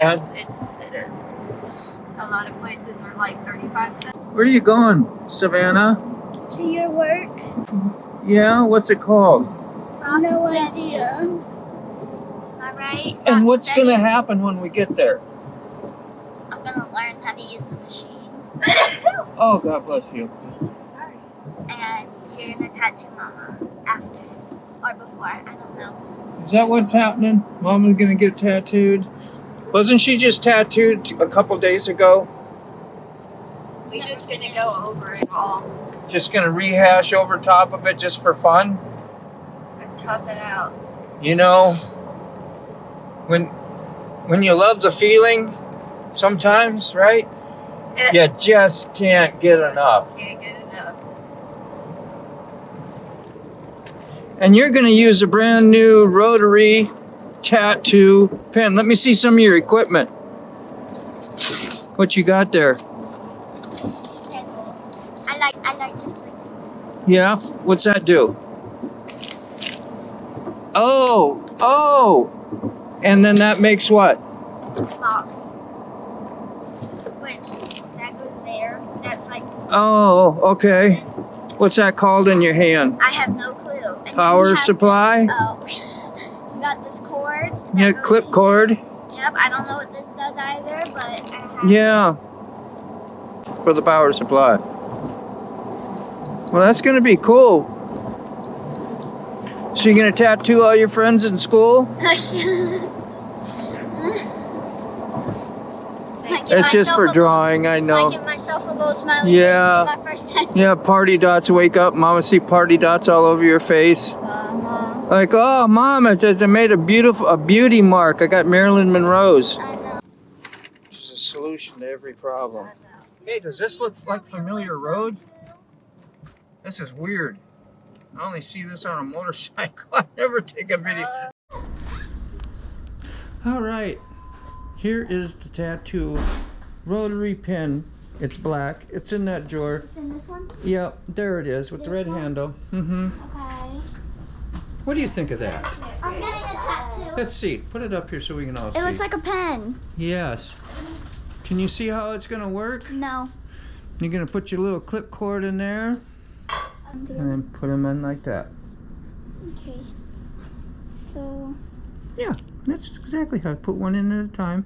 Yes, it is. A lot of places are like 35 cents. Where are you going, Savannah? To your work? Yeah, what's it called? No idea. Am I right? And what's going to happen when we get there? I'm gonna learn how to use the machine. Oh, God bless you. Sorry. And you're gonna tattoo Mama after or before. I don't know. Is that what's happening? Mama's going to get tattooed? Wasn't she just tattooed a couple days ago? We just gonna go over it all. Just going to rehash over top of it just for fun? Just tough it out. You know, when you love the feeling, sometimes, right? You just can't get enough. Can't get enough. And you're going to use a brand new rotary tattoo pen. Let me see some of your equipment. What you got there? I like just like. Yeah, what's that do? Oh, and then that makes what? Box. Which that goes there. That's like. Oh, okay. What's that called in your hand? I have no clue. And Power supply? We got this cord. Yeah, clip cord. Yep, I don't know what this does either, but I have. Yeah, for the power supply. Well, that's going to be cool. So you're going to tattoo all your friends in school? It's just for drawing, I know. I give myself a little smiley Yeah. face for my first tattoo. Yeah, party dots wake up. Mama see party dots all over your face. Like, oh, Mom, it says I made a beauty mark. I got Marilyn Monroe's. I know. There's a solution to every problem. Hey, does this look like familiar road? This is weird. I only see this on a motorcycle. I never take a video. All right, here is the tattoo rotary pen. It's black. It's in that drawer. It's in this one? Yep, there it is with the red handle. Mm-hmm. Okay. What do you think of that? I'm getting a tattoo. Let's see. Put it up here so we can all see. It looks like a pen. Yes. Can you see how it's gonna work? No. You're gonna put your little clip cord in there and then put them in like that. Okay. So. Yeah, that's exactly how. Put one in at a time.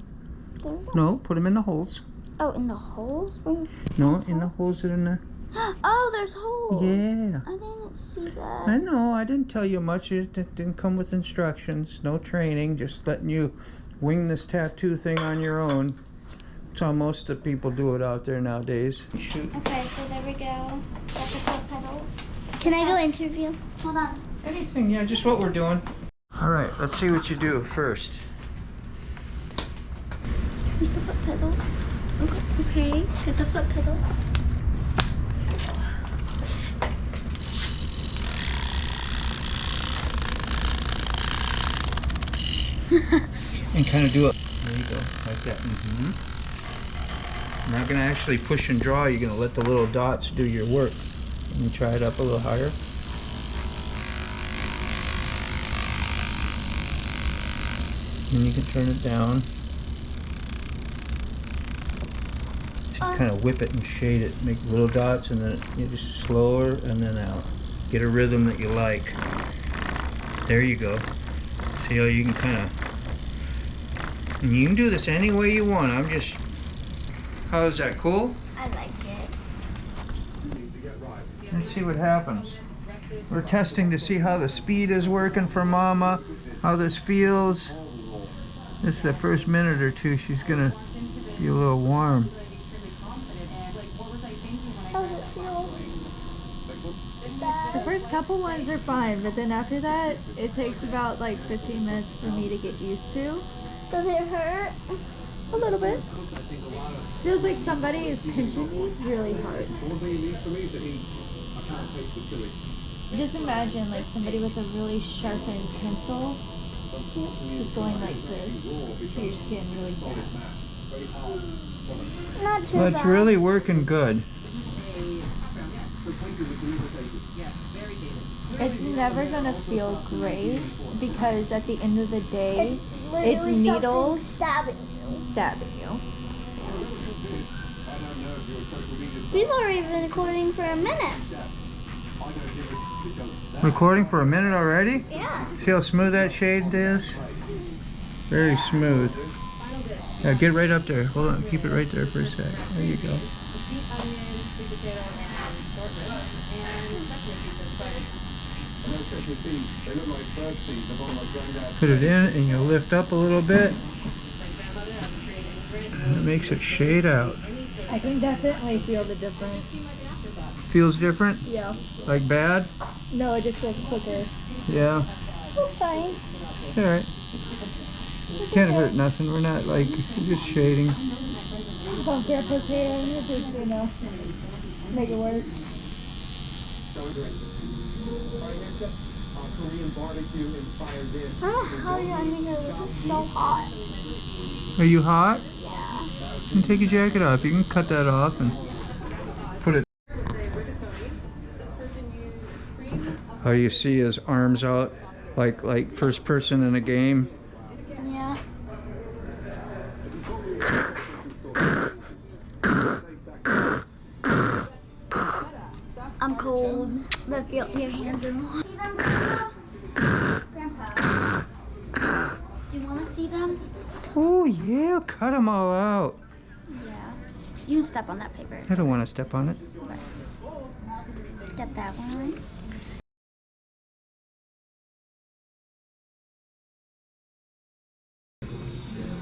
There we go. No, put them in the holes. Oh, in the holes? Where? No, in the holes that are in there. Oh, there's holes. Yeah. I didn't see that. I know, I didn't tell you much. It didn't come with instructions. No training, just letting you wing this tattoo thing on your own. That's how most of the people do it out there nowadays. Shoot. Okay, so there we go. Got the foot pedal. Can I go interview? Hold on. Anything, yeah, just what we're doing. All right, let's see what you do first. Here's the foot pedal. Okay, get the foot pedal. And kind of do it. There you go, like that. Mm-hmm. You're not going to actually push and draw. You're going to let the little dots do your work. Let me try it up a little higher. And you can turn it down. Just kind of whip it and shade it. Make little dots and then you just slower and then out. Get a rhythm that you like. There you go. See how you can kind of... And you can do this any way you want. I'm just... How is that, cool? I like it. Let's see what happens. We're testing to see how the speed is working for Mama, how this feels. This is the first minute or two she's gonna be a little warm. How does it feel? The first couple ones are fine, but then after that, it takes about like 15 minutes for me to get used to. Does it hurt? A little bit. Feels like somebody is pinching me really hard. Just imagine like somebody with a really sharpened pencil just going like this to your skin really fast. Not too Well, bad. it's really working good. It's never gonna feel great because at the end of the day, Literally it's needles. something stabbing you. stabbing you. We've already been recording for a minute. Recording for a minute already? Yeah. See how smooth that shade is? Very smooth. Yeah, get right up there. Hold on, keep it right there for a sec. There you go. Put it in and you lift up a little bit. And it makes it shade out. I can definitely feel the difference. Feels different? Yeah. Like bad? No, it just feels quicker. Yeah. It's fine. Alright. Can't hurt nothing. We're not like just shading. Bump Grandpa's hair and just, you know, make it work. How you under here? This is so hot. Are you hot? Yeah. You can take your jacket off. You can cut that off and put it. How you see his arms out like first person in a game. Yeah. I'm cold, but your hands are warm. See them, Grandpa? Do you want to see them? Oh yeah, cut them all out. Yeah. You step on that paper. I don't want to step on it. Get that one.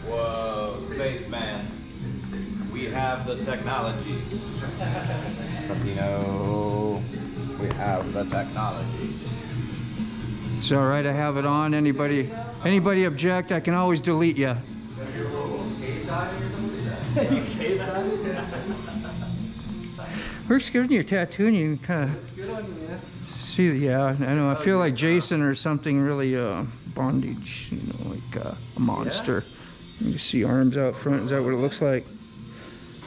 Whoa, spaceman. We have the technology. Santino, we have the technology. It's all right. I have it on. Anybody object? I can always delete you. Works good when you're tattooing. You can kind of see. Yeah, I know. I feel like Jason or something really bondage. You know, like a monster. You see arms out front. Is that what it looks like?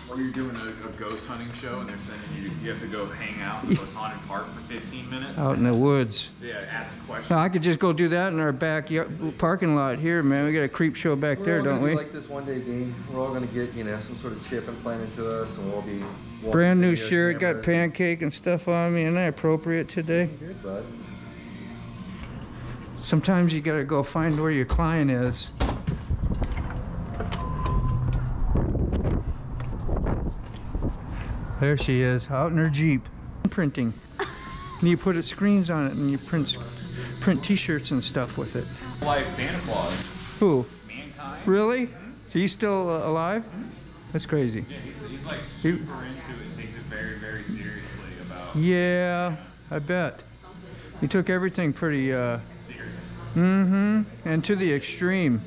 Or you're doing a ghost hunting show and they're sending you have to go hang out in this haunted park for 15 minutes. Out in the woods. Yeah, ask a question. No, I could just go do that in our backyard parking lot here, man. We got a creep show back there, don't we? Like this one day game, we're all gonna get, you know, some sort of chip implanted to us, and we'll all be Brand new shirt, got pancake and stuff on me. Isn't that appropriate today? Good, bud. Sometimes you gotta go find where your client is. There she is, out in her Jeep. Printing. And you put screens on it and you print t-shirts and stuff with it. Life Santa Claus. Who? Mankind. Really? So he's still alive? That's crazy. Yeah, he's like super into it. Takes it very, very seriously about Yeah, I bet. He took everything pretty, serious. and to the extreme.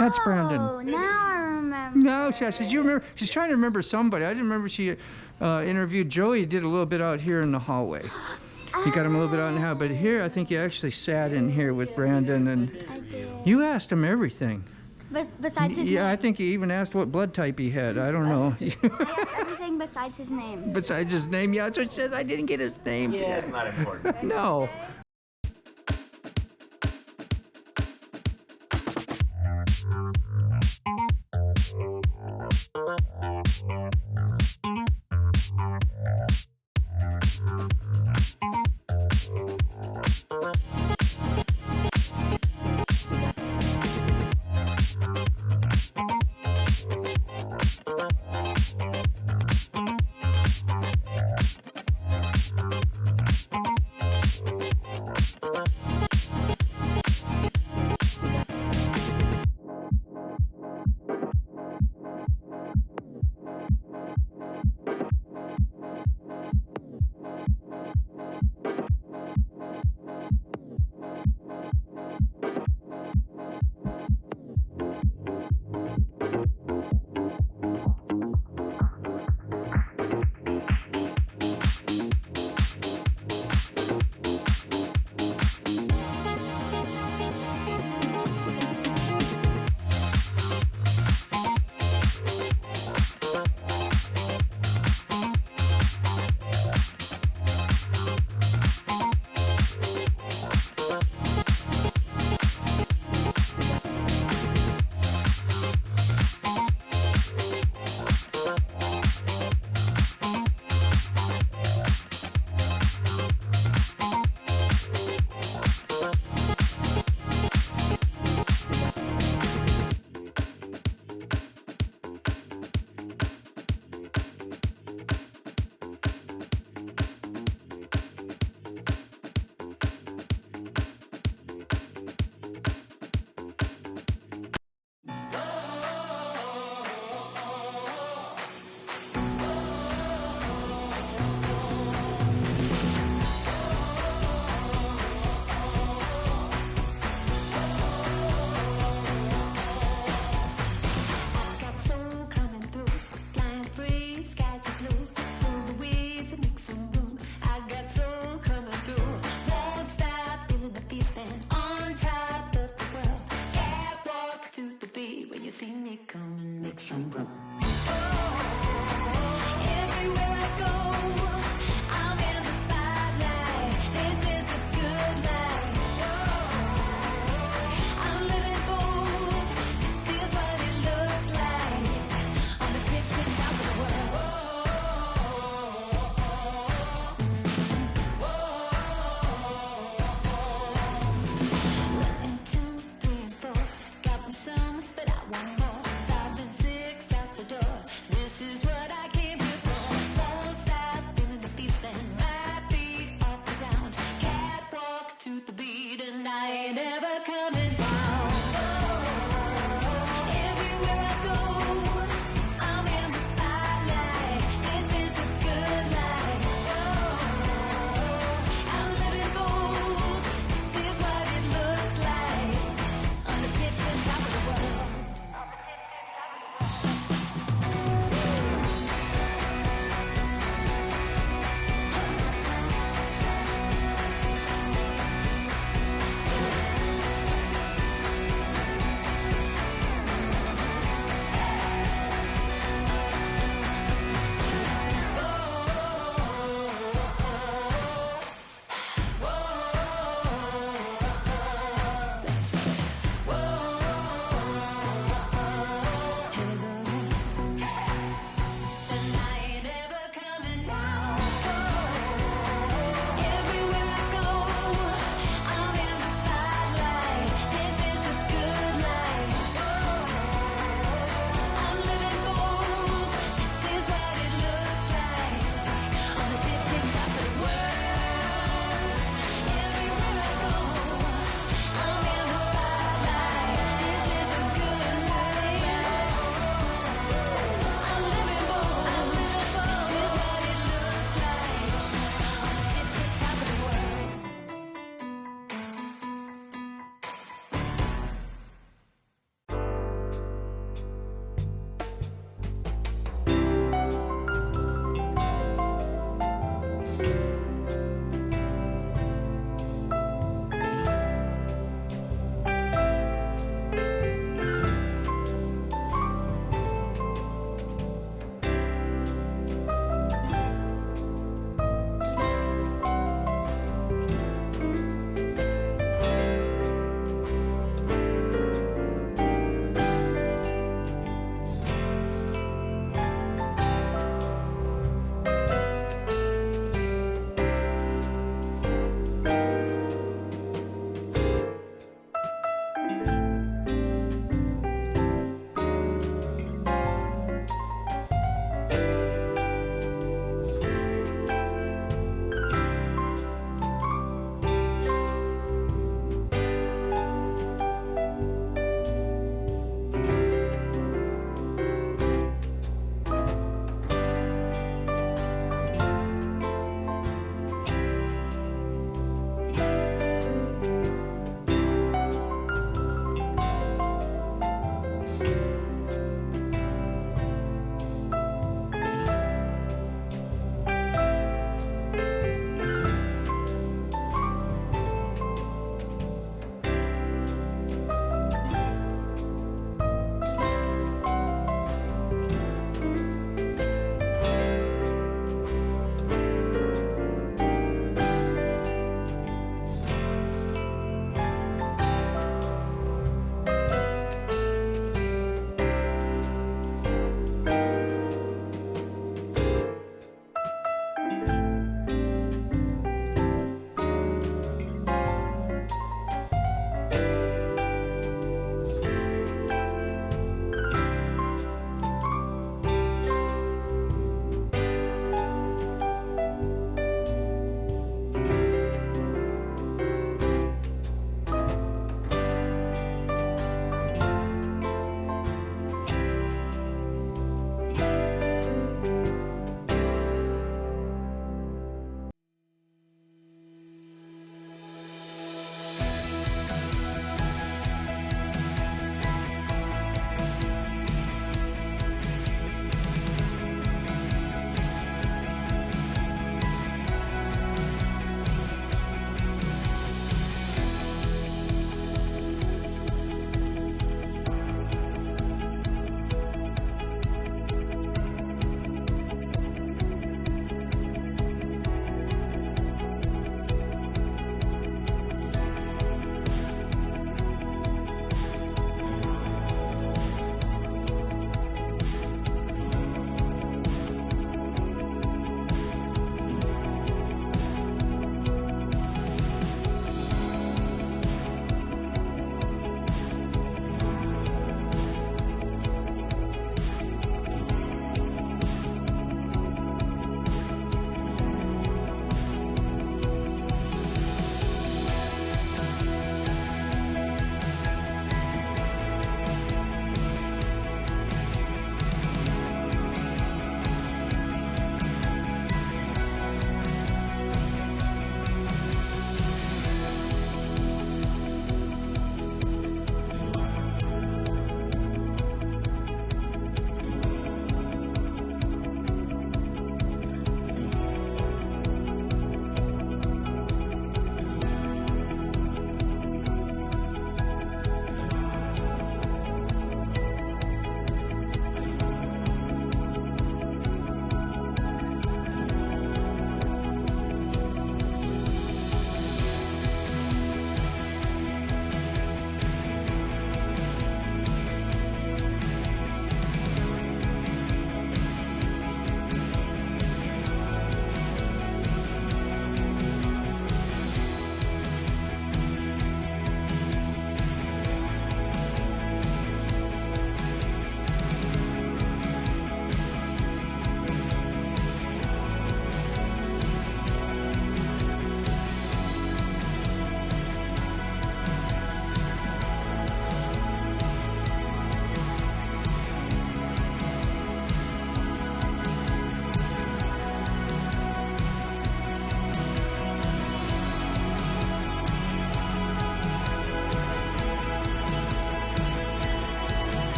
That's Brandon. Oh, now I remember. No, she says, you remember? She's trying to remember somebody. I didn't remember she interviewed Joey. Did a little bit out here in the hallway. He got him a little bit out in the house, but here I think you actually sat in here with Brandon and I did. you asked him everything. But besides his Yeah, I name. think you even asked what blood type he had. I don't know. I asked everything besides his name. Besides his name, yeah, that's what it says. I didn't get his name. Yeah, it's not important. No.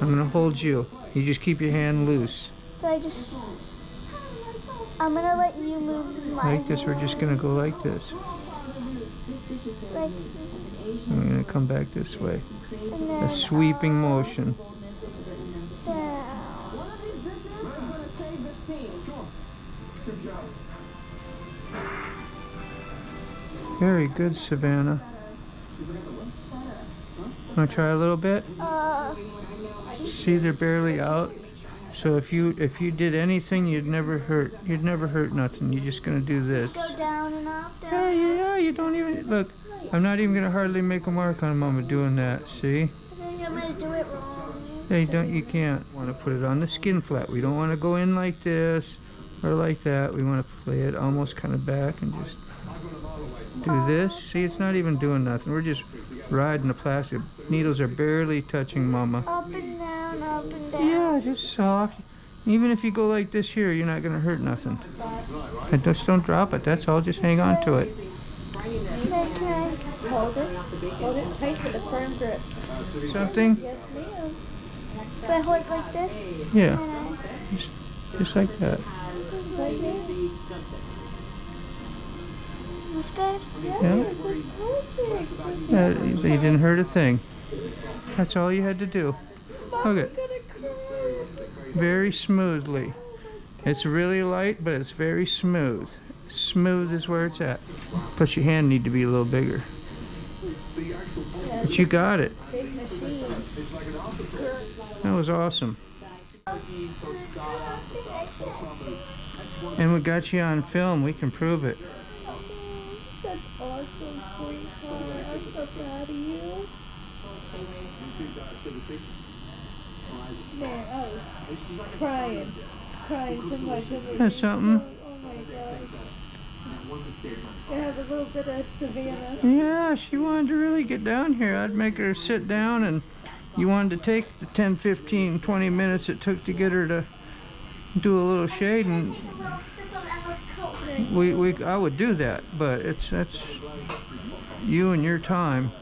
I'm gonna hold you. You just keep your hand loose. So I'm gonna let you move my Like this, we're just gonna go like this. Like I'm gonna come back this way. and then A sweeping motion. down. Very good, Savannah. Wanna try a little bit? See, they're barely out. So if you did anything, you'd never hurt nothing. You're just gonna do this. Just go down and up, Yeah, down. yeah, you don't even look. I'm not even gonna hardly make a mark on Mama doing that. See? I'm gonna do it wrong. You can't. Want to put it on the skin flap. We don't want to go in like this or like that. We want to play it almost kind of back and just do this. See, it's not even doing nothing. We're just riding the plastic. Needles are barely touching Mama. Up and down, up and down. Yeah, just soft. Even if you go like this here, you're not gonna hurt nothing. And just don't drop it. That's all. Just hang on to it. Then can I Hold it tight with a firm grip. Something? Yes, ma'am. do I hold it like this? Yeah. And Just like that. Right there. Is this good? Yeah. Yes, that's perfect. Yeah, you didn't hurt a thing. That's all you had to do. Okay. Very smoothly. It's really light, but it's very smooth. Smooth is where it's at. Plus your hand need to be a little bigger. But you got it. Big machine. That was awesome. And we got you on film. We can prove it. That's awesome, sweetheart. I'm so proud of you. Man, crying so much. That's something. Oh my gosh. I have a little bit of Savannah. Yeah, she wanted to really get down here. I'd make her sit down, and you wanted to take the 10, 15, 20 minutes it took to get her to do a little shade, and I would do that, but that's you and your time.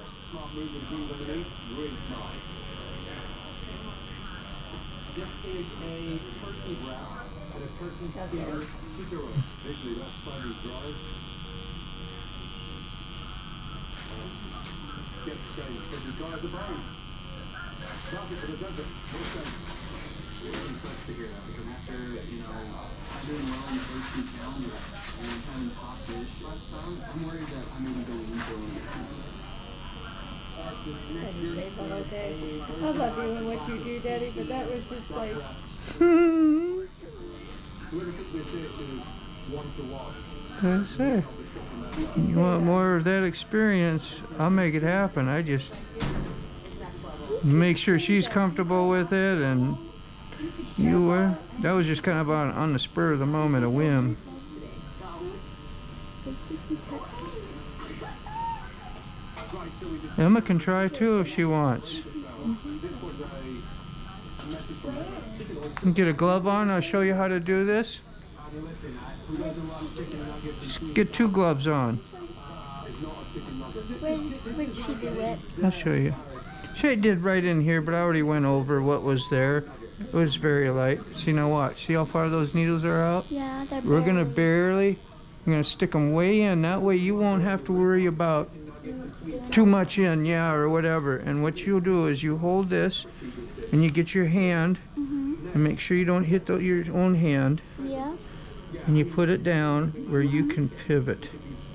I love doing what you do, Daddy, but that was just like... That's it. You want more of that experience, I'll make it happen. I just make sure she's comfortable with it, and you were. That was just kind of on the spur of the moment, a whim. Emma can try too if she wants. Get a glove on, I'll show you how to do this. Just get 2 gloves on. When did she do it? I'll show you. She did right in here, but I already went over what was there. It was very light. See, now watch. See how far those needles are out? Yeah, they're We're gonna I'm gonna stick them way in. That way you won't have to worry about too much in, yeah, or whatever. And what you'll do is you hold this, and you get your hand, and make sure you don't hit your own hand. Yeah. And you put it down where you can pivot.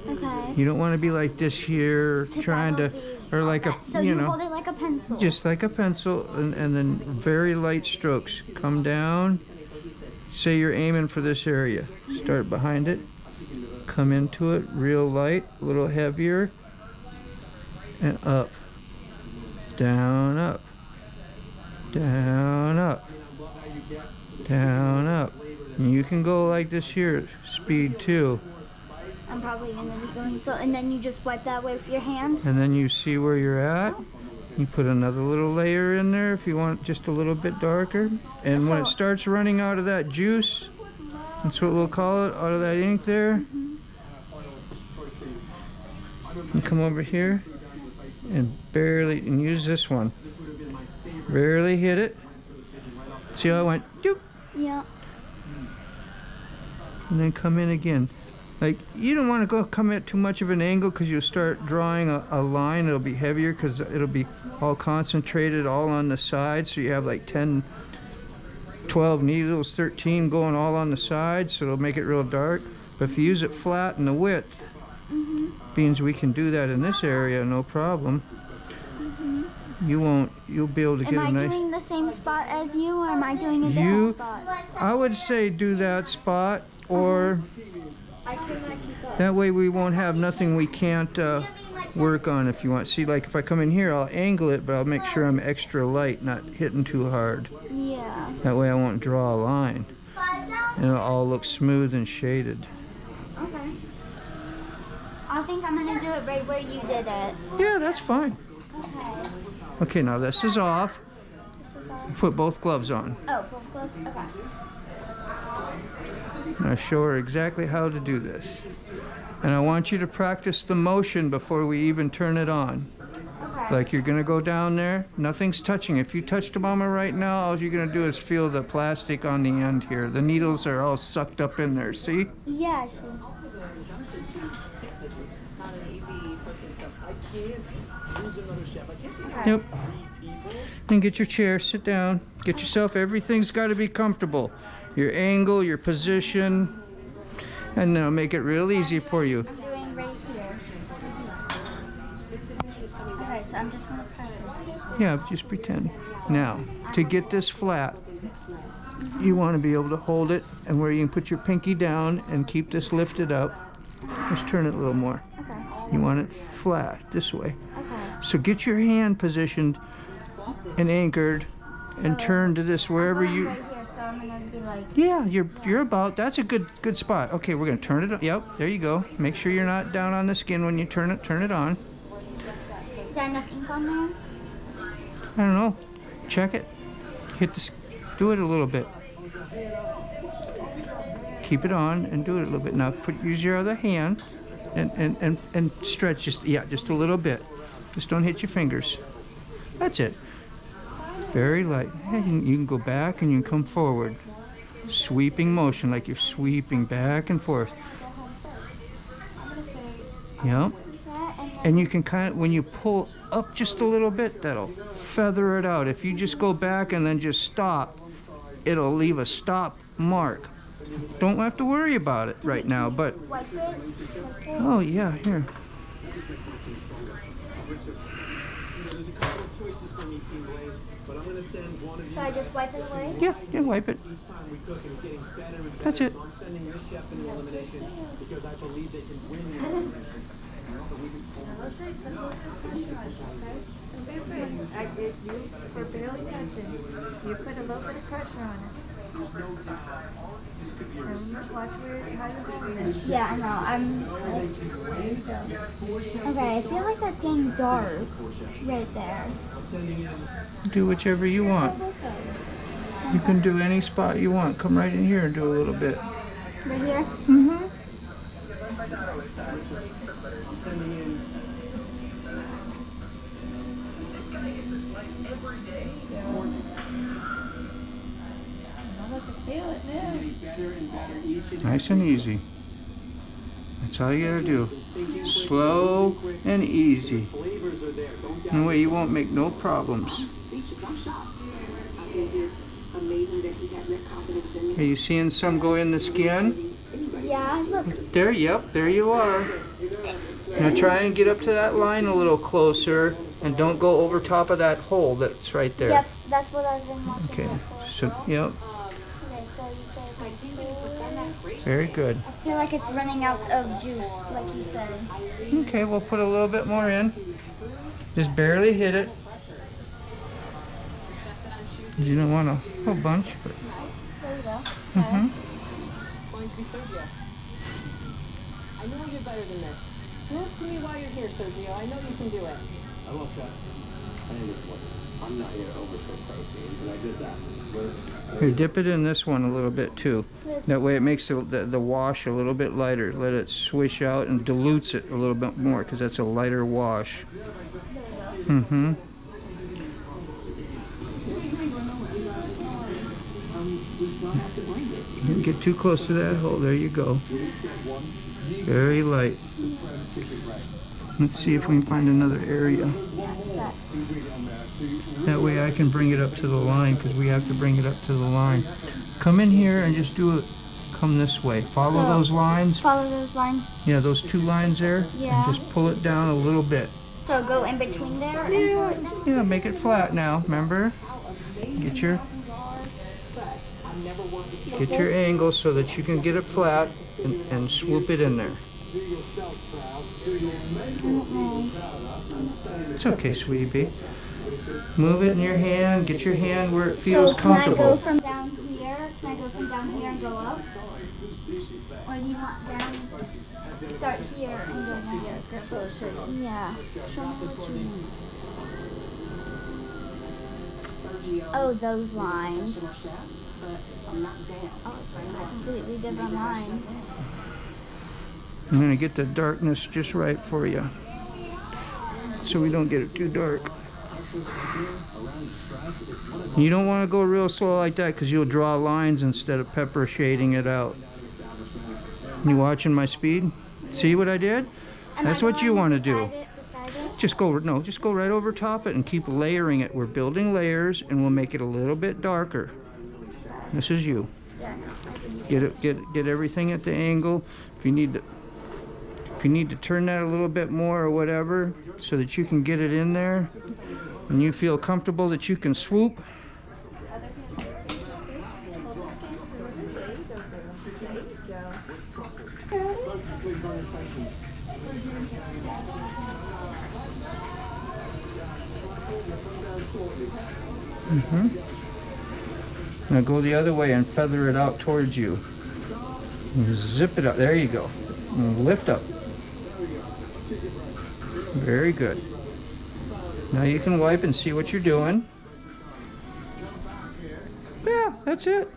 Okay. You don't want to be like this here, trying to, or like a, So you hold it like a pencil. just like a pencil, and then very light strokes. Come down. Say you're aiming for this area. Start behind it. Come into it real light, a little heavier, and up. Down, up. Down, up. Down, up. And you can go like this here, speed too. I'm probably gonna be going so, and then you just wipe that way with your hand. And then you see where you're at. You put another little layer in there if you want just a little bit darker. And when it So- starts running out of that juice, that's what we'll call it, out of that ink there. You come over here and barely, and use this one. Barely hit it. See how I went? Doop, Yeah. and then come in again. Like, you don't want to come at too much of an angle because you'll start drawing a line. It'll be heavier because it'll be all concentrated all on the side. So you have like 10, 12 needles, 13 going all on the side. So it'll make it real dark. But if you use it flat in the width, means we can do that in this area, no problem. You'll be able to get a nice... Am I doing the same spot as you, or am I doing a different spot? I would say do that spot, or... That way we won't have nothing we can't work on if you want. See, like if I come in here, I'll angle it, but I'll make sure I'm extra light, not hitting too hard. Yeah. That way I won't draw a line. And it'll all look smooth and shaded. Okay. I think I'm going to do it right where you did it. Yeah, that's fine. Okay. Okay, now this is off. This is all. Put both gloves on. Oh, both gloves? Okay. I'll show her exactly how to do this. And I want you to practice the motion before we even turn it on. Okay. Like you're gonna go down there, nothing's touching. If you touch the mama right now, all you're gonna do is feel the plastic on the end here. The needles are all sucked up in there, see? Yeah, I see. Okay. Yep. Then get your chair, sit down, get yourself, everything's gotta be comfortable. Your angle, your position, and then I'll make it real easy for you. I'm doing right here. Okay, so I'm just going to practice. Yeah, just pretend. Now, to get this flat, you want to be able to hold it, and where you can put your pinky down and keep this lifted up. Let's turn it a little more. Okay. You want it flat, this way. Okay. So get your hand positioned and anchored and turn to this wherever you... Right here, so I'm going to be like... Yeah, you're about, that's a good spot. Okay, we're gonna turn it up. Yep, there you go. Make sure you're not down on the skin when you turn it on. Is there enough ink on there? I don't know. Check it. Hit the, do it a little bit. Keep it on and do it a little bit. Now use your other hand and stretch just a little bit. Just don't hit your fingers. That's it. Very light. And you can go back and you can come forward. Sweeping motion, like you're sweeping back and forth. Yep. And you can kind of, when you pull up just a little bit, that'll feather it out. If you just go back and then just stop, it'll leave a stop mark. Don't have to worry about it right now, but... Wipe it? Oh, yeah, here. Should I just wipe it away? Yeah, wipe it. That's it. If you were barely touching, you put a little bit of pressure on it. Watch how you're doing it. Yeah, I know. There you go. Okay, I feel like that's getting dark right there. Do whichever you want. You can do any spot you want. Come right in here and do a little bit. Right here? Mm-hmm. Feel it now. Nice and easy. That's all you gotta do. Slow and easy. That way you won't make no problems. Are you seeing some go in the skin? Yeah, look. There, yep, there you are. Now try and get up to that line a little closer and don't go over top of that hole that's right there. Yep, that's what I've been watching. Okay, so, yep, Okay, so you said very good. I feel like it's running out of juice, like you said. Okay, we'll put a little bit more in. Just barely hit it. You don't want a whole bunch, but... There you go. Mm-hmm. It's going to be Sergio. I know you're better than this. Prove to me why you're here, Sergio. I know you can do it. I love that. Hey, listen, I'm not here to overcook proteins, and I did that. Here, dip it in this one a little bit too. That way it makes the wash a little bit lighter. Let it swish out and dilutes it a little bit more because that's a lighter wash. Mm-hmm. Don't get too close to that hole. There you go. Very light. Let's see if we can find another area. That way I can bring it up to the line, because we have to bring it up to the line. Come in here and just do it. Come this way. Follow those lines. Follow those lines. Yeah, those 2 lines there. Yeah. And just pull it down a little bit. So go in between there and pull it down? Yeah, make it flat now. Remember? Get your angle so that you can get it flat and swoop it in there. It's okay, sweetie bee. Move it in your hand. Get your hand where it feels comfortable. Can I go from down here? Can I go from down here and go up? Or do you want down? Start here and go here. Yeah. Show me what you mean. Oh, those lines. Oh, it's completely different lines. I'm going to get the darkness just right for you, so we don't get it too dark. You don't want to go real slow like that, because you'll draw lines instead of pepper shading it out. You watching my speed? See what I did? That's what you want to do. Just go right over top it and keep layering it. We're building layers, and we'll make it a little bit darker. This is you. Get everything at the angle. If you need to turn that a little bit more or whatever, so that you can get it in there and you feel comfortable that you can swoop. Now go the other way and feather it out towards you. And zip it up. There you go. And lift up. Very good. Now you can wipe and see what you're doing. Yeah, that's it.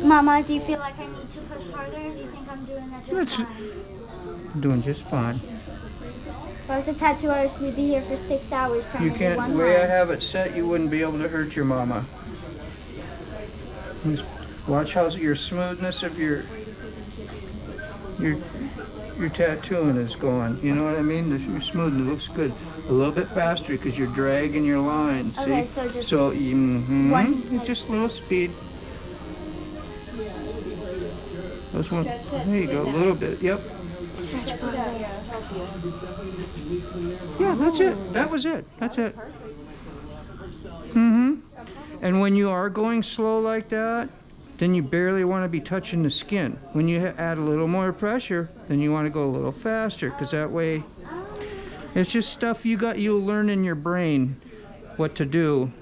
Mama, do you feel like I need to push harder? Do you think I'm doing that just fine? Doing just fine. If I was a tattoo artist, we'd be here for 6 hours trying to do one The way I line. have it set, you wouldn't be able to hurt your mama. Just watch how your smoothness of your tattooing is going. You know what I mean? Your smoothness looks good. A little bit faster because you're dragging your lines. Okay, see? so just just a little speed. This one. There you go. A little bit. Yep. stretch further. Yeah, that's it. That was it. That's it. Mm-hmm. And when you are going slow like that, then you barely want to be touching the skin. When you add a little more pressure, then you want to go a little faster, because that way, it's just stuff you'll learn in your brain what to do,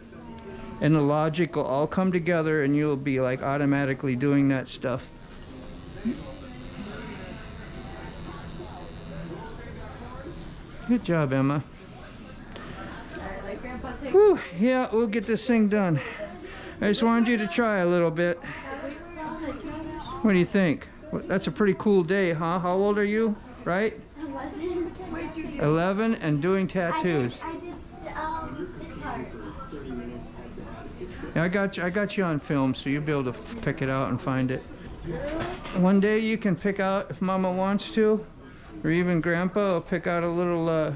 and the logic will all come together, and you'll be like automatically doing that stuff. Good job, Emma. Whew, yeah, we'll get this thing done. I just wanted you to try a little bit. What do you think? That's a pretty cool day, huh? How old are you, right? 11. 11 and doing tattoos. I did this part. Yeah, I got you on film, so you'll be able to pick it out and find it. One day you can pick out, if Mama wants to, or even Grandpa will pick out a little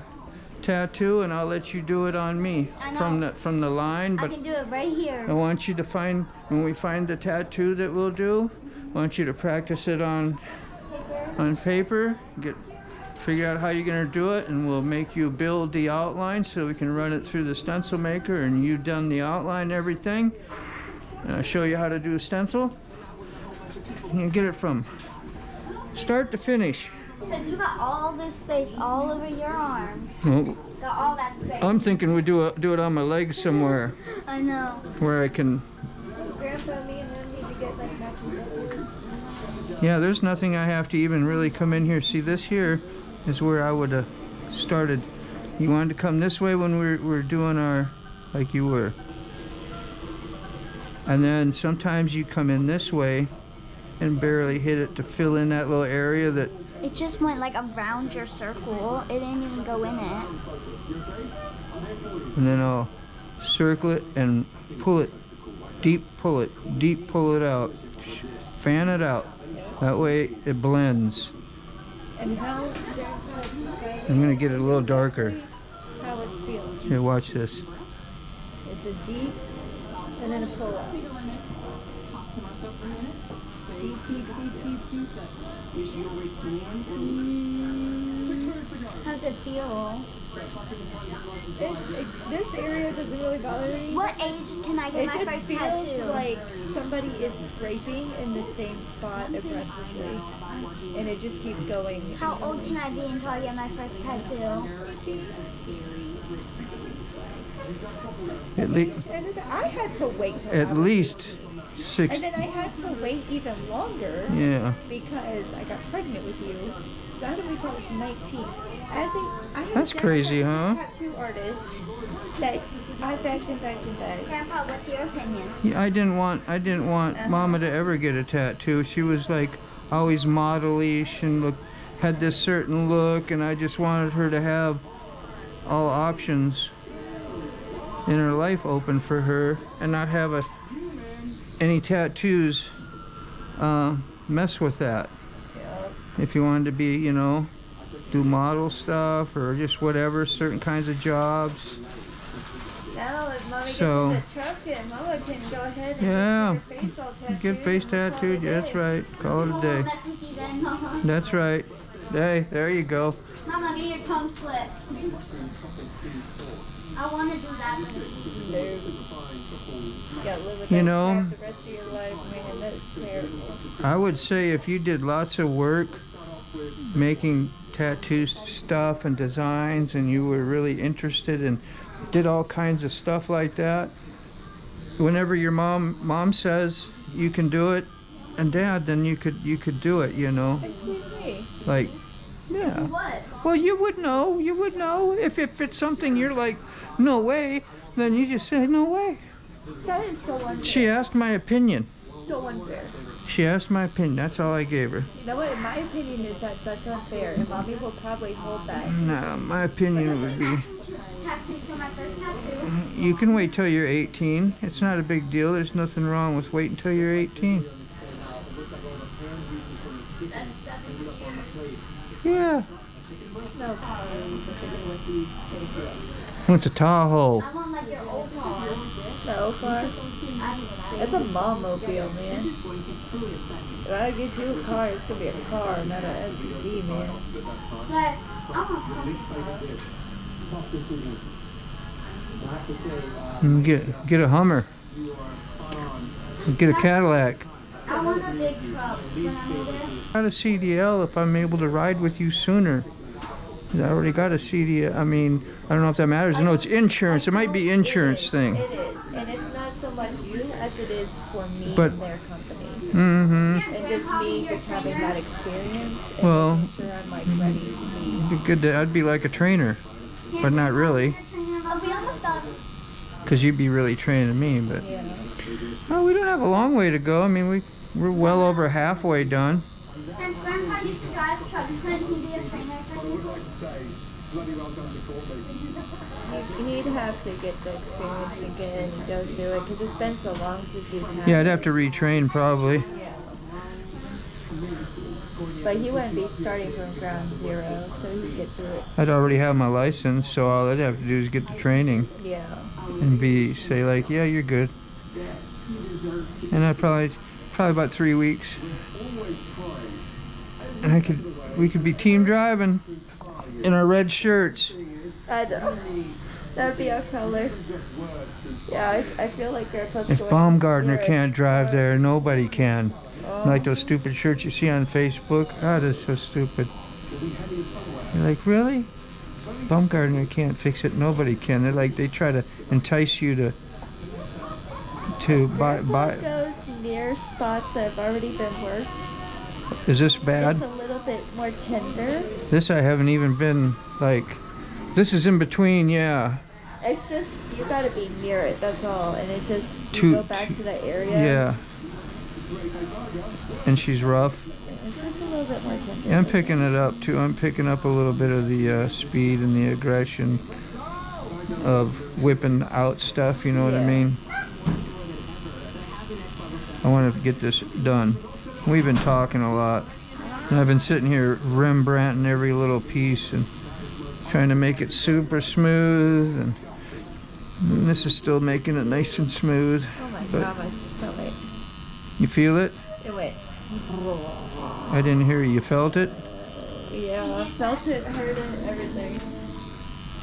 tattoo, and I'll let you do it on me from the line. But I can do it right here. I want you to find, when we find the tattoo that we'll do, I want you to practice it on paper, figure out how you're going to do it, and we'll make you build the outline so we can run it through the stencil maker, and you've done the outline and everything. And I'll show you how to do a stencil. You get it from start to finish. Because you got all this space all over your arms. Well, Got all that space. I'm thinking we do it on my legs somewhere I know. where I can. Grandpa, me and them need to get like matching tattoos. Yeah, there's nothing I have to even really come in here. See, this here is where I would have started. You wanted to come this way when we're doing our, like you were. And then sometimes you come in this way and barely hit it to fill in that little area that. It just went like around your circle. It didn't even go in it. And then I'll circle it and pull it, deep pull it out. Fan it out. That way it blends. And how I'm gonna get it a little darker. how it's feeling. Here, watch this. It's a deep and then a pull up. Deep, deep, deep, deep, deep. How's it feel? This area doesn't really bother me. What age can I get It my just first feels tattoo? like somebody is scraping in the same spot aggressively, and it just keeps going. How old can I be until I get my first tattoo? At, And then I had to wait till I at was least 6. And then I had to wait even longer Yeah. because I got pregnant with you. So I had to wait till I was 19. I had That's a crazy, huh? tattoo artist that I begged and begged and begged. Grandpa, what's your opinion? Yeah, I didn't want Mama to ever get a tattoo. She was like always model-ish and had this certain look, and I just wanted her to have all options in her life open for her and not have any tattoos mess with that. If you wanted to be, you know, do model stuff or just whatever, certain kinds of jobs. Now if Mommy So- gets in the truck, and Mama can go ahead and Yeah. get her face all tattooed. Get face and we'll call tattooed, it a yeah, that's day. right. Call it a day. That's cookie then, Mama. That's right. Hey, there you go. Mama, get your tongue slit. I want to do that. No. You gotta live with You that know, crap the rest of your life, man. That is terrible. I would say if you did lots of work making tattoo stuff and designs and you were really interested and did all kinds of stuff like that, whenever your mom says you can do it and Dad, then you could do it, you know. Excuse me. Like, yeah. What? Well, you would know if it's something you're like, no way, then you just say no way. That is so unfair. She asked my opinion. So unfair. She asked my opinion. That's all I gave her. You know what? My opinion is that that's unfair, and Mommy will probably hold that. No, my opinion would be Tattoo for my first tattoo. you can wait till you're 18. It's not a big deal. There's nothing wrong with waiting till you're 18. Yeah. No. What's a Tahoe? I want like your old car. The old car? That's a mom-mobile, man. If I get you a car, it's gonna be a car, not an SUV, man. But I want Get a Hummer. Get a Cadillac. I want a big truck when I'm older. Got a CDL if I'm able to ride with you sooner. I already got a CDL. I mean, I don't know if that matters. No, it's insurance. It might be insurance thing. It is, and it's not so much you as it is for me But- and their company. Mm-hmm. And just me just having that experience and Well, making sure I'm like ready to be. Be good to, I'd be like a trainer, but not really, Oh, we almost done. because you'd be really training me. But Yeah. oh, we don't have a long way to go. I mean, we're well over halfway done. Since Grandpa used to drive trucks, couldn't he be a trainer for me? He'd have to get the experience again and go through it because it's been so long since he's had Yeah, I'd it. have to retrain probably. Yeah. But he wouldn't be starting from ground zero, so he'd get through it. I'd already have my license, so all I'd have to do is get the training Yeah. and say like, yeah, you're good. And I probably about 3 weeks. And we could be team driving in our red shirts. I know. That'd be our color. Yeah, I feel like Grandpa's If going Baumgartner here can't at drive Star. there, nobody can. Oh. Like those stupid shirts you see on Facebook. God, that's so stupid. You're like, really? Baumgartner can't fix it. Nobody can. They're like, they try to entice you to buy. Goes near spots that have already been worked. Is this bad? It's a little bit more tender. This I haven't even been like. This is in between, yeah. It's just you gotta be near it. That's all, and it just you Too- go back too- to that area. Yeah. and she's rough. It's just a little bit more tender. Yeah, I'm picking it up too. I'm picking up a little bit of the speed and the aggression of whipping out stuff, you know what I mean? I want to get this done. We've been talking a lot. And I've been sitting here Rembrandting every little piece and trying to make it super smooth. And this is still making it nice and smooth. Oh my But god, my stomach. you feel it? It went. I didn't hear you. You felt it? Yeah, I felt it, heard it, everything.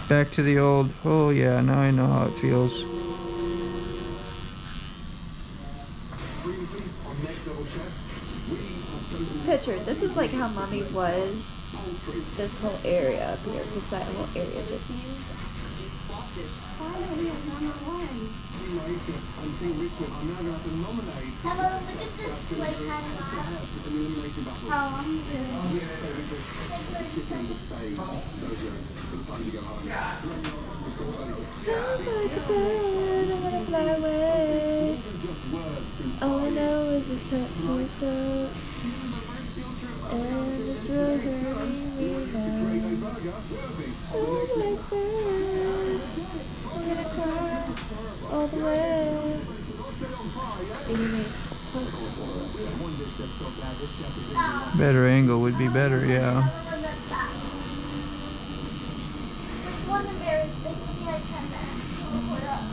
Back to the old, oh yeah, now I know how it feels. Just picture, this is like how Mommy was this whole area up here, because that whole area just sucks. Hello, look at this like kind of how I'm doing. I wanna fly away. All I know is this tattoo sucks. And it's really hurting me now. Oh my god. I'm gonna cry all the way. Better angle would be better, yeah. Wasn't very big, maybe like 10 minutes. We'll put it up.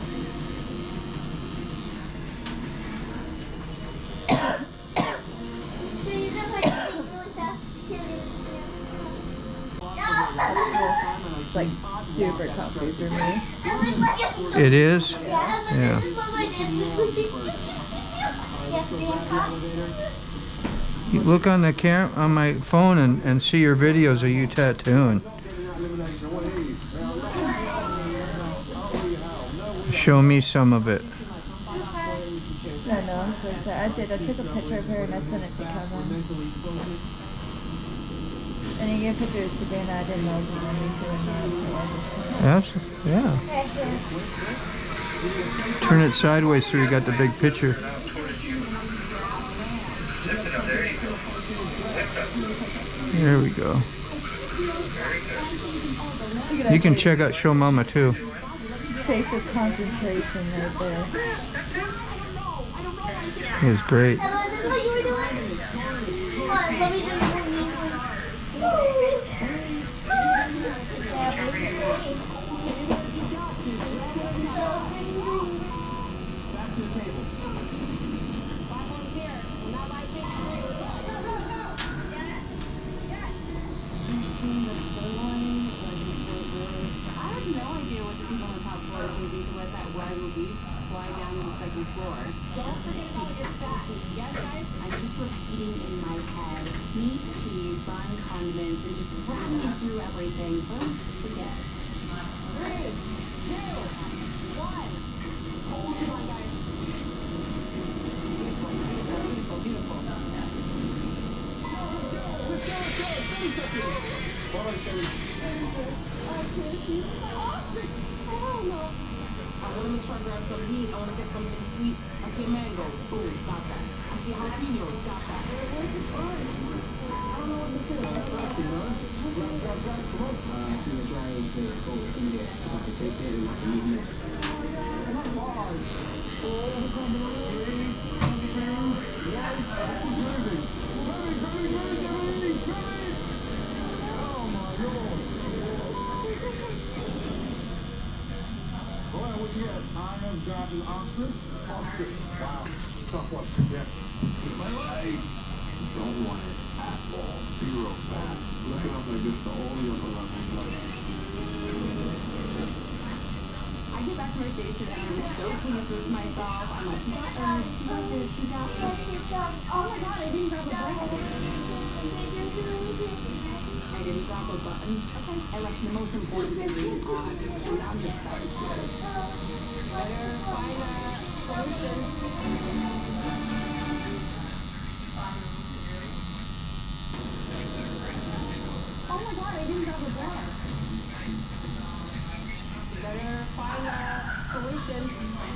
So you just like think really fast. It's like super comfy for me. It is? Yeah. You look on the on my phone and see your videos of you tattooing. Show me some of it. No, I'm so excited. I took a picture of her and I sent it to Kevin. And you get a picture of Sabrina. I didn't know if you wanted to or not, so I just Absolutely, yeah. Turn it sideways so you got the big picture. There we go. You can check out Show Mama too. face of concentration right there. It was great. Hello, is this what you were doing?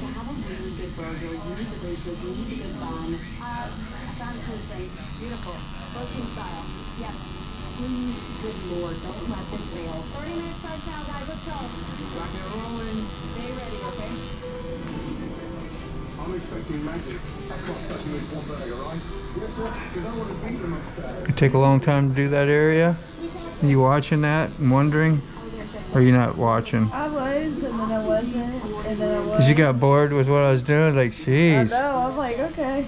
Come on, let me do need the burger, you need the bridges, you need the good bun. I found a place right. Beautiful. Protein style. Yes. Please, good lord, don't let this fail. 30 minutes starts now, guys. Let's go. Rock and rolling. Stay ready, okay? I'm expecting magic. I can't touch you with one burger, right? Yes, sir. Because I want to beat them upstairs. It take a long time to do that area. Are you watching that and wondering? Or are you not watching? I was, and then I wasn't, and then I was. Cause you got bored with what I was doing? Like, I jeez. know, I'm like, okay,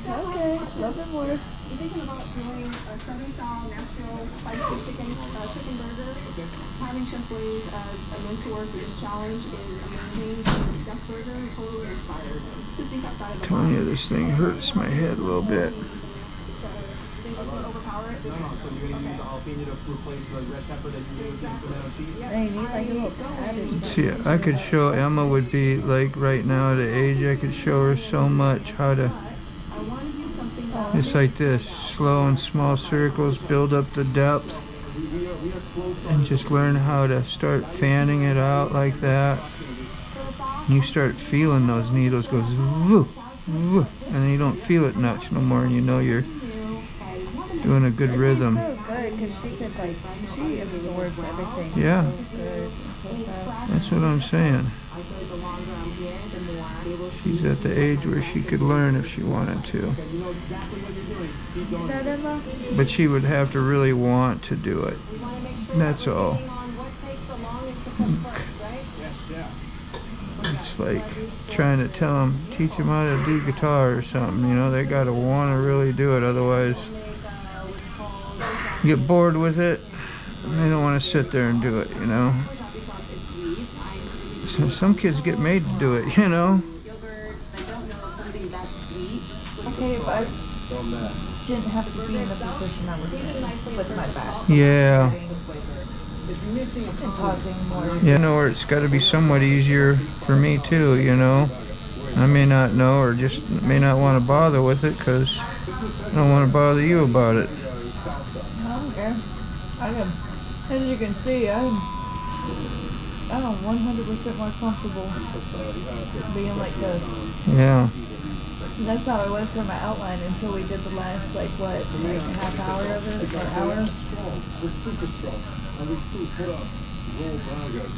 love it more. You're thinking about doing a Southern style natural spicy chicken burger. Having simply a mentor for this challenge is amazing. Duck burger, totally inspired. Just think outside of the Telling you, this thing hurts my head a little bit. overpower it. No, so you're going to use the jalapeno to replace the red pepper that you use with tomato cheese? Hey, you need like a little pad or something. See, I could show Emma would be like right now at the age I could show her so much how to. It's like this, slow and small circles, build up the depth, and just learn how to start fanning it out like that. And you start feeling those needles go woo, woo, and you don't feel it much no more, and you know you're doing a good rhythm. It'd be so good because she could like, she absorbs everything Yeah. so good and so fast. That's what I'm saying. She's at the age where she could learn if she wanted to. That Emma? But she would have to really want to do it. That's all. It's like trying to tell them, teach them how to do guitar or something, you know, they gotta want to really do it, otherwise you get bored with it and they don't want to sit there and do it, you know. So some kids get made to do it, you know. Okay, but I didn't have to be in the position I was in with my back. Yeah. And causing more. You know, or it's got to be somewhat easier for me too, you know. I may not know or just may not want to bother with it because I don't want to bother you about it. I don't care. I am, as you can see, I'm 100% more comfortable being like this. Yeah. And that's how it was for my outline until we did the last, like, what, like a half hour of it, or hour? We're super strong, and we still put up raw burgers.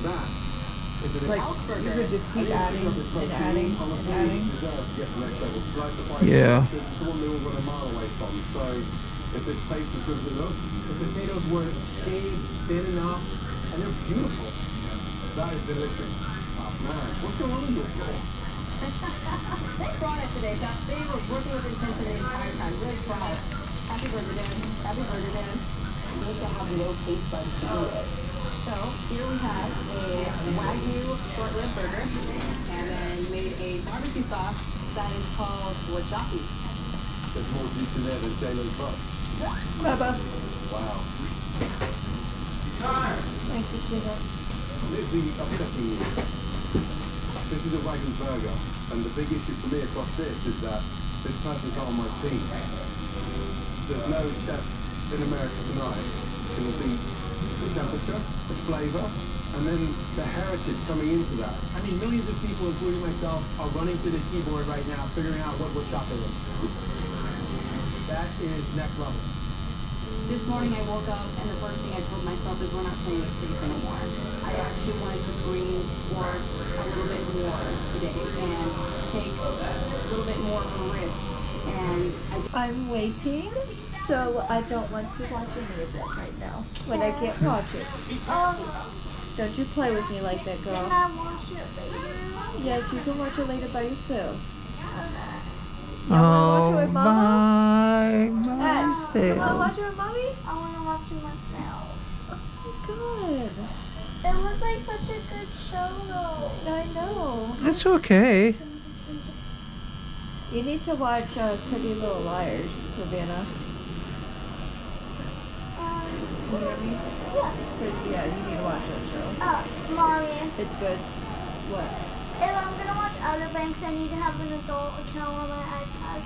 That is an Like, you could just keep adding and adding and adding. Yeah. Someone they all run a mile away from. So if this place is good as it looks, the potatoes were shaved thin enough, and they're beautiful. That is delicious. Oh, man, what's going on in your floor? They brought it today. They were working with intensity the entire time. Really proud. Happy Burger Dan. Happy Burger Dan. You need to have no taste buds to do it. So here we have a Wagyu short rib burger, and then made a barbecue sauce that is called wasabi. There's more juice in there than J-Lo's butt. Bubba. Wow. Thank you, Sugar. Here's the upsetting news. This is a Wagyu burger, and the big issue for me across this is that this person's not on my team. There's no chef in America tonight who will beat the temperature, the flavour, and then the heritage coming into that. I mean, millions of people, including myself, are running to the keyboard right now, figuring out what chocolate is. That is next level. This morning I woke up and the first thing I told myself is we're not playing it safe anymore. I actually wanted to bring forth a little bit more today and take a little bit more of a risk. And I'm waiting, so I don't want to watch any of that right now. When I can't watch it. Don't you play with me like that, Can girl. I watch it later? Yes, you can watch it later by yourself. Oh, watch it with my You wanna myself. watch it with mommy? I want to watch it myself. Good. It looks like such a good show though. I know. It's okay. You need to watch Pretty Little Liars, Savannah. You hear me? Yeah. Yeah, you need to watch that show. Mommy, It's good. What? if I'm going to watch Outer Banks, I need to have an adult account on my iPad.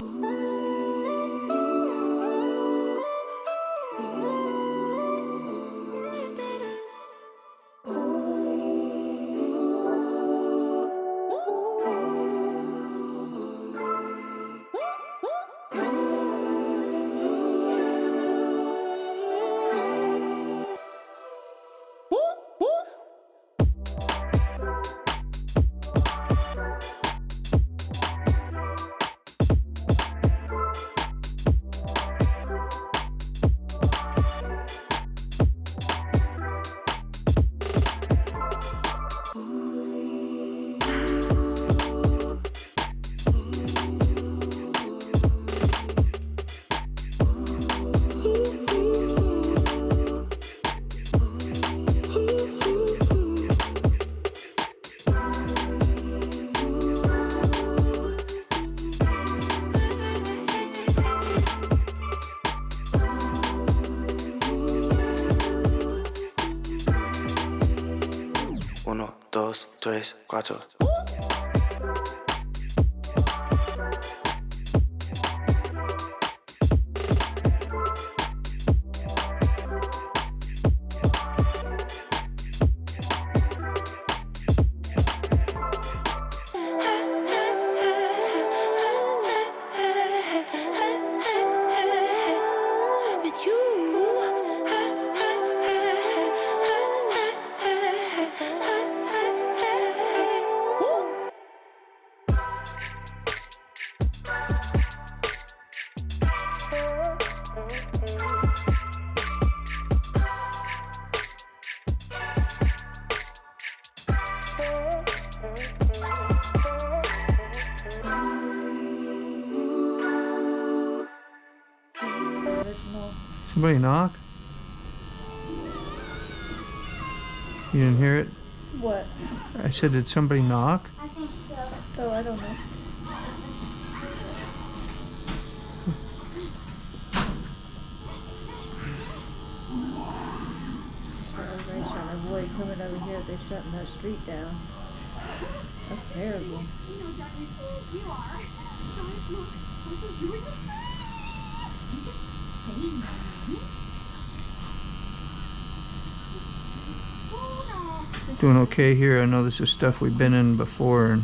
3, 4. Somebody knock? You didn't hear it? What? I said, did somebody knock? I think so. Oh, I don't know. Everybody's trying to avoid coming over here. They're shutting that street down. That's terrible. Doing okay here. I know this is stuff we've been in before, and